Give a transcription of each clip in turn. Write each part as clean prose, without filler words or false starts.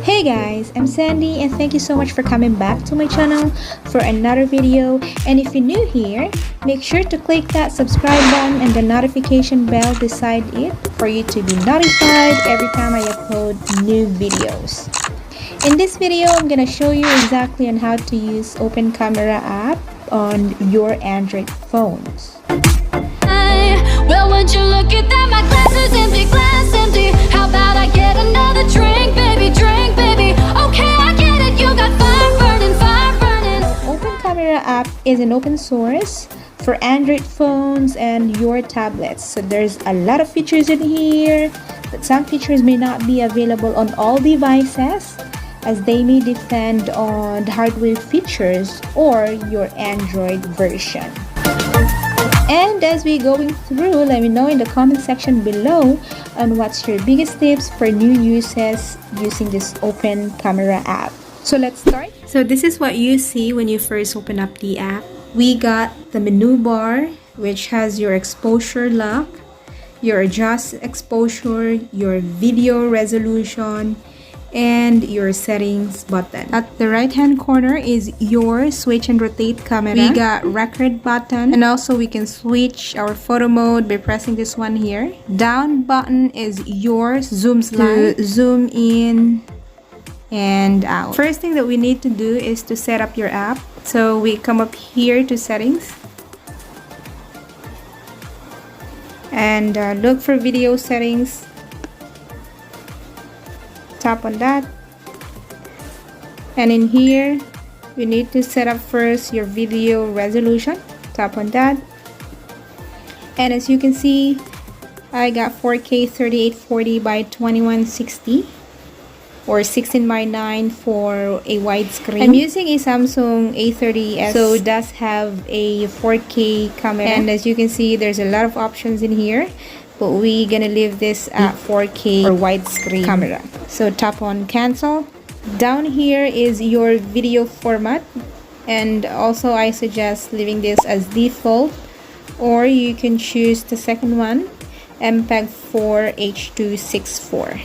Hey guys, I'm Sandy and thank you so much for coming back to my channel for another video. And if you're new here, make sure to click that subscribe button and the notification bell beside it for you to be notified every time I upload new videos. In this video, I'm gonna show you exactly on how to use Open Camera app on your Android phones. Well, would you look at that? My glass is empty, glass empty. How about I get another drink, baby, drink, baby. Okay, I get it, you got fire burning, fire burning. Open Camera app is an open source for Android phones and your tablets. So there's a lot of features in here, but some features may not be available on all devices as they may depend on the hardware features or your Android version. And as we going through, let me know in the comment section below on what's your biggest tips for new users using this Open Camera app. So let's start. So this is what you see when you first open up the app. We got the menu bar, which has your exposure lock, your adjust exposure, your video resolution, and your settings button. At the right hand corner is your switch and rotate camera. We got record button, and also we can switch our photo mode by pressing this one here. Down button is your zoom slide to zoom in and out. First thing that we need to do is to set up your app. So we come up here to settings and look for video settings. Tap on that, and in here you need to set up first your video resolution. Tap on that, and as you can see, I got 4K 3840 by 2160 or 16:9 for a widescreen. I'm using a Samsung A30s, so it does have a 4K camera, and as you can see, there's a lot of options in here, but we're gonna leave this at 4K or widescreen camera. So tap on cancel. Down here is your video format, and also I suggest leaving this as default, or you can choose the second one, MPEG 4 H.264.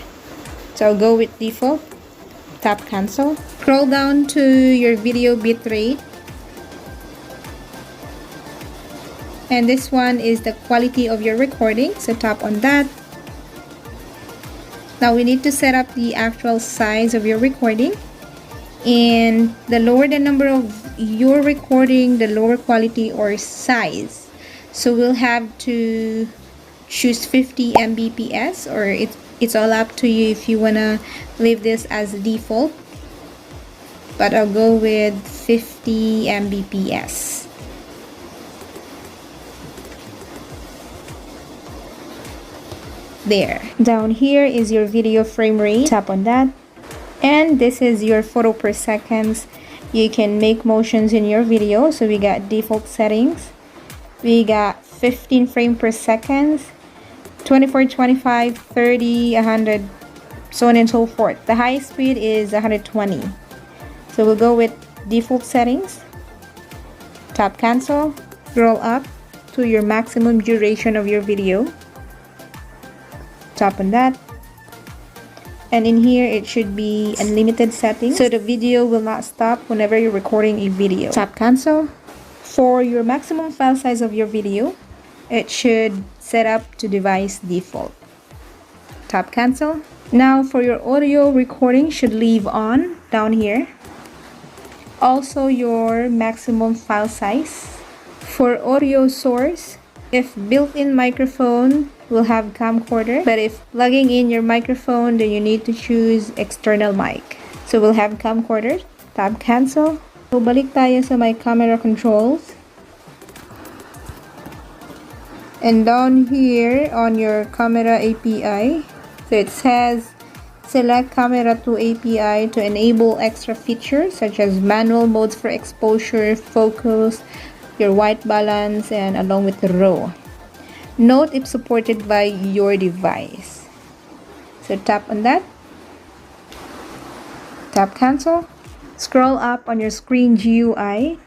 So I'll go with default. Tap cancel. Scroll down to your video bitrate, and this one is the quality of your recording, so tap on that. Now we need to set up the actual size of your recording, and the lower the number of your recording, the lower quality or size. So we'll have to choose 50 Mbps, or it's all up to you if you wanna leave this as default, but I'll go with 50 Mbps. There. Down here is your video frame rate. Tap on that, and this is your photo per seconds. You can make motions in your video. So we got default settings, we got 15 frame per second, 24, 25, 30, 100, so on and so forth. The highest speed is 120. So we'll go with default settings. Tap cancel. Scroll up to your maximum duration of your video. Tap on that, and in here it should be unlimited settings, so the video will not stop whenever you're recording a video. Tap cancel. For your maximum file size of your video, it should set up to device default. Tap cancel. Now for your audio recording, should leave on down here. Also your maximum file size. For audio source, if built-in microphone, will have camcorder, but if plugging in your microphone, then you need to choose external mic. So we'll have camcorder. Tap cancel. So balik tayo sa my camera controls, and down here on your camera API, so it says select camera to API to enable extra features such as manual modes for exposure, focus, your white balance, and along with the RAW. Note if supported by your device. So tap on that. Tap cancel. Scroll up on your screen GUI.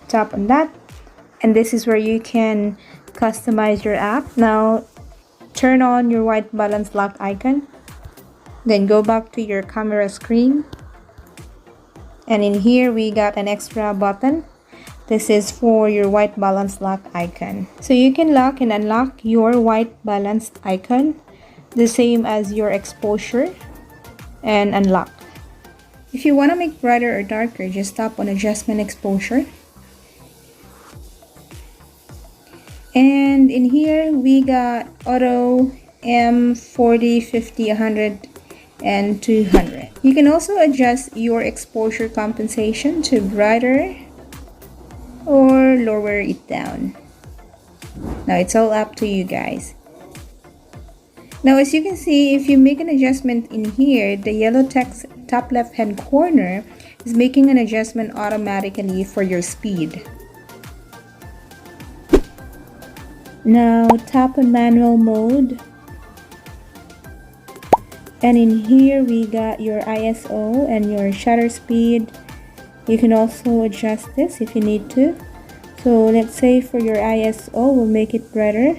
Tap on that. And this is where you can customize your app. Now turn on your white balance lock icon. Then go back to your camera screen. And in here we got an extra button. This is for your white balance lock icon. So you can lock and unlock your white balance icon the same as your exposure and unlock. If you want to make brighter or darker, just tap on adjustment exposure. And in here we got auto M 40, 50, 100 and 200. You can also adjust your exposure compensation to brighter or lower it down. Now it's all up to you guys. Now as you can see, if you make an adjustment in here, the yellow text top left hand corner is making an adjustment automatically for your speed. Now tap on manual mode. And in here we got your ISO and your shutter speed. You can also adjust this if you need to. So let's say for your ISO, we'll make it brighter,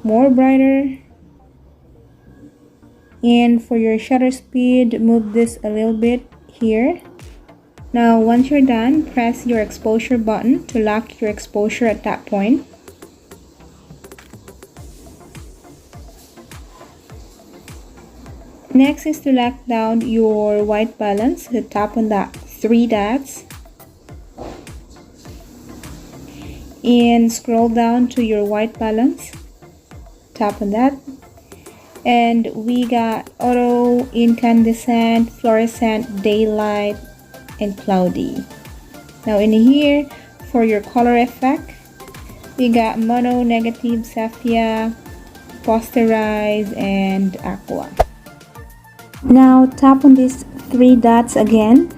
more brighter. And for your shutter speed, move this a little bit here. Now once you're done, press your exposure button to lock your exposure at that point. Next is to lock down your white balance. So tap on that 3 dots and scroll down to your white balance. Tap on that. And we got auto, incandescent, fluorescent, daylight, and cloudy. Now in here, for your color effect, we got mono, negative, sepia, posterize, and aqua. Now tap on these 3 dots again.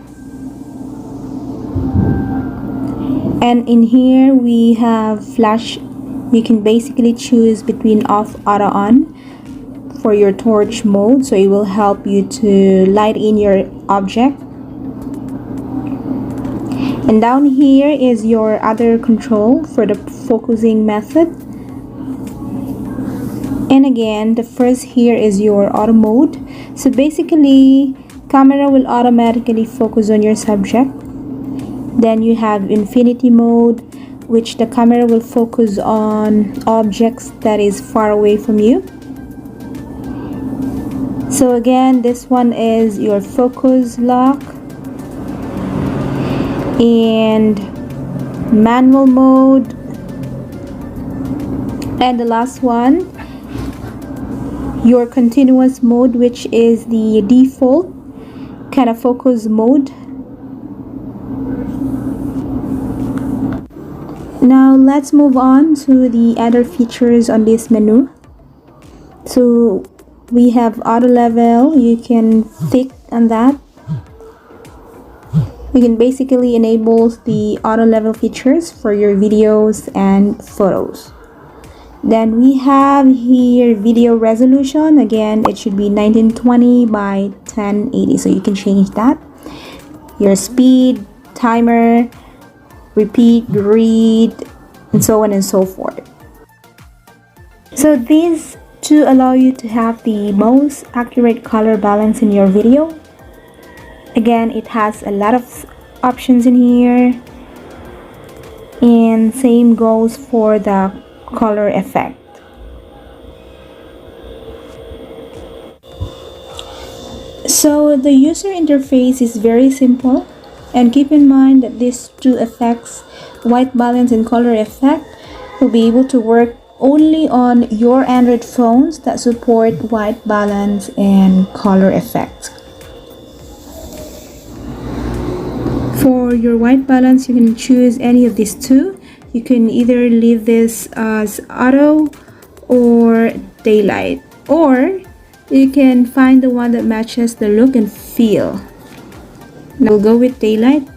And in here we have flash. You can basically choose between off, auto, on for your torch mode, so it will help you to light in your object. And down here is your other control for the focusing method. And again, the first here is your auto mode. So basically, camera will automatically focus on your subject. Then you have infinity mode, which the camera will focus on objects that is far away from you. So again, this one is your focus lock and manual mode. And the last one, your continuous mode, which is the default kind of focus mode. Now let's move on to the other features on this menu. So we have auto level. You can click on that. You can basically enable the auto level features for your videos and photos. Then we have here video resolution. Again, it should be 1920 by 1080, so you can change that. Your speed, timer, repeat, read, and so on and so forth. So these two allow you to have the most accurate color balance in your video. Again, it has a lot of options in here, and same goes for the color effect. So the user interface is very simple, and keep in mind that these two effects, white balance and color effect, will be able to work only on your Android phones that support white balance and color effect. For your white balance, you can choose any of these two. You can either leave this as auto or daylight, or you can find the one that matches the look and feel. Now we'll go with daylight.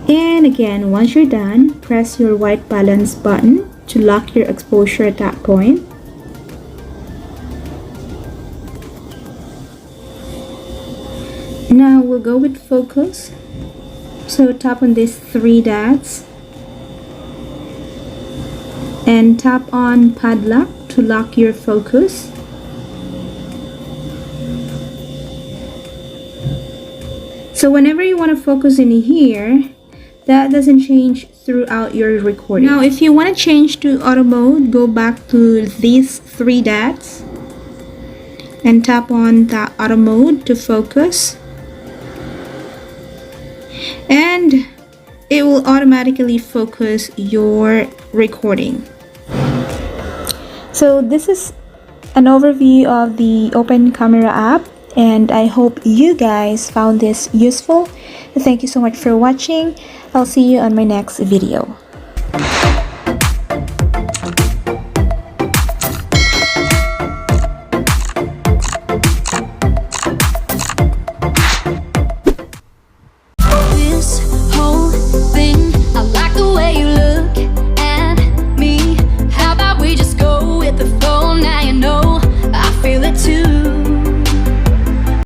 And again, once you're done, press your white balance button to lock your exposure at that point. Now we'll go with focus. So tap on these 3 dots and tap on padlock to lock your focus. So whenever you want to focus in here, that doesn't change throughout your recording. Now, if you want to change to auto mode, go back to these three dots and tap on the auto mode to focus. And it will automatically focus your recording. So this is an overview of the Open Camera app, and I hope you guys found this useful. Thank you so much for watching. I'll see you on my next video.